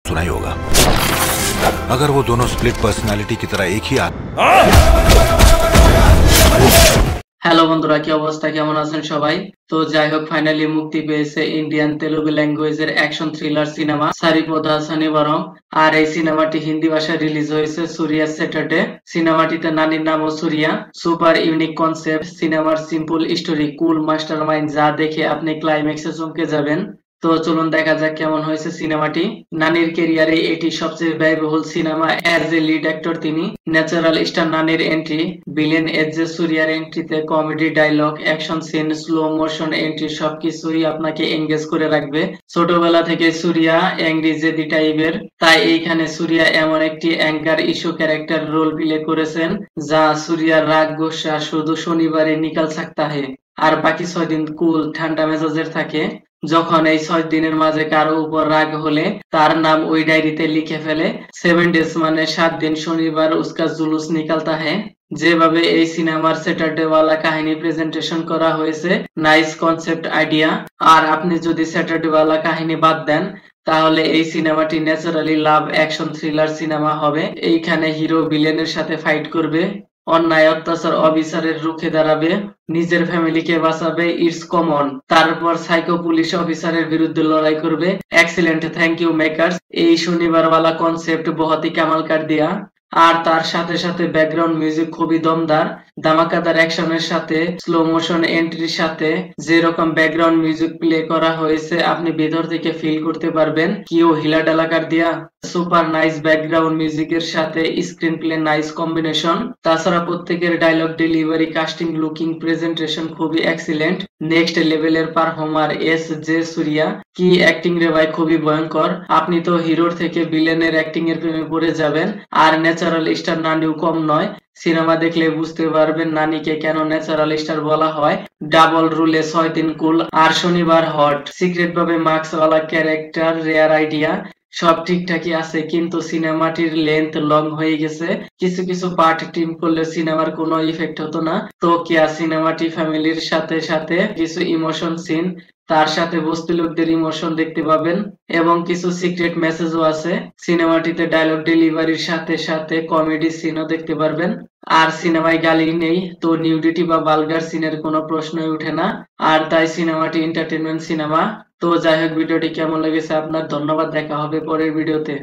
सुना ही होगा। अगर वो दोनों स्प्लिट पर्सनालिटी की तरह एक ही হ্যালো বন্ধুরা, কি অবস্থা, কেমন আছেন সবাই? তো যাই হোক, ফাইনালি মুক্তি পেয়েছে ইন্ডিয়ান তেলুগু ল্যাঙ্গুয়েজের action thriller cinema Saripodhaa Sanivaaram. আর এই সিনেমাটি হিন্দি ভাষায় রিলিজ হয়েছে সুরিয়া স্যাটারডে। সিনেমাটিতে নানির নামও সুরিয়া। সুপার ইউনিক কনসেপ্ট, সিনেমার সিম্পল স্টোরি, কুল মাস্টার মাইন্ড, যা দেখে আপনি ক্লাইম্যাক্সে চমকে যাবেন। তো চলুন দেখা যাক কেমন হয়েছে সিনেমাটি। নানির ক্যারিয়ারে এটি সবচেয়ে ব্যয়বহুল cinema. As a lead actor তিনি। ন্যাচারাল স্টার নানির এন্ট্রি, ভিলেন এজ এ সুরিয়ার এন্ট্রিতে comedy dialogue, action scene, slow motion entry সবকিছুই আপনাকে এঙ্গেজ করে রাখবে। ছোটবেলা থেকে সুরিয়া অ্যাংরি জেদি টাইপের, তাই এইখানে সুরিয়া এমন একটি anchor issue character role play করেছেন যা সুরিয়ার রাগ গোসা শুধু শনিবারে নিকাল সাকতা হে। আর বাকি 6 দিন কুল ঠান্ডা মেজাজের থাকে। যখন এই 6 দিনের মাঝে কারো উপর রাগ হলে তার নাম ওই ডায়েরিতে লিখে ফেলে। 7 ডেজ মানে 7 দিন, শনিবার উসকা জুলুস নিকালতা है। যেভাবে এই সিনেমার স্যাটারডে ওয়ালা কাহিনী প্রেজেন্টেশন করা হয়েছে, নাইস কনসেপ্ট আইডিয়া। আর আপনি যদি স্যাটারডে ওয়ালা কাহিনী বাদ দেন তাহলে এই সিনেমাটি ন্যাচারালি লাভ অ্যাকশন থ্রিলার সিনেমা হবে। এইখানে হিরো ভিলেনের সাথে ফাইট করবে, অন্যায় অত্যাচার অবিচারের রুখে দাঁড়াবে, নিজের ফ্যামিলিকে বাঁচাবে, ইটস কমন। তারপর সাইকো পুলিশ অফিসারের বিরুদ্ধে লড়াই করবে। Excellent, thank you makers. এই শনিবার वाला কনসেপ্ট बहुत ही कमाल कर दिया। আর তার সাথে সাথে ব্যাকগ্রাউন্ড মিউজিক খুবই দমদার। ধামাকাদার অ্যাকশনের সাথে স্লো মোশন এন্ট্রির সাথে যেরকম ব্যাকগ্রাউন্ড মিউজিক প্লে করা হয়েছে আপনি ভেতর থেকে ফিল করতে পারবেন কিও হিলা ডালা কার দিয়া। সুপার নাইস ব্যাকগ্রাউন্ড মিউজিকের সাথে স্ক্রিন প্লে নাইস কম্বিনেশন। তাছাড়া প্রত্যেকের dialogue delivery, casting, looking, presentation খুবই এক্সিলেন্ট। নেক্সট লেভেলের পারফর্মার এস জে সুরিয়া। কি অ্যাক্টিং রে ভাই, খুবই ভয়ঙ্কর। আপনি তো হিরোর থেকে ভিলেনের অ্যাক্টিং এর প্রেমে পড়ে যাবেন। আর ন্যাচারাল স্টার নানিও কম নয়। সিনেমা দেখলে বুঝতে পারবেন নানিকে কেন ন্যাচারাল স্টার বলা হয়। ডাবল রুলে 6 দিন কুল আর শনিবার হট। সিক্রেট ভাবে মার্কস ওয়ালা ক্যারেক্টার, রেয়ার আইডিয়া। সব ঠিকঠাকই আছে, কিন্তু সিনেমাটির লেন্থ লং হয়ে গেছে। কিছু কিছু পার্ট ট্রিম করলে সিনেমার কোনো ইফেক্ট হতো না। তো কিয়া সিনেমাটি ফ্যামিলির সাথে সাথে কিছু ইমোশন সিন, তার সাথে বস্তু লোকদের ইমোশন দেখতে পাবেন এবং কিছু সিক্রেট মেসেজও আছে। সিনেমাটিতে ডায়লগ ডেলিভারির সাথে সাথে কমেডি সিনও দেখতে পারবেন। আর সিনেমায় গালি নেই, তো নিউডিটি বা ভালগার সিনের কোনো প্রশ্নই উঠে না। আর তাই সিনেমাটি এন্টারটেনমেন্ট সিনেমা। তো যাই হোক, ভিডিওটি কেমন লেগেছে আপনার, ধন্যবাদ। দেখা হবে পরের ভিডিওতে।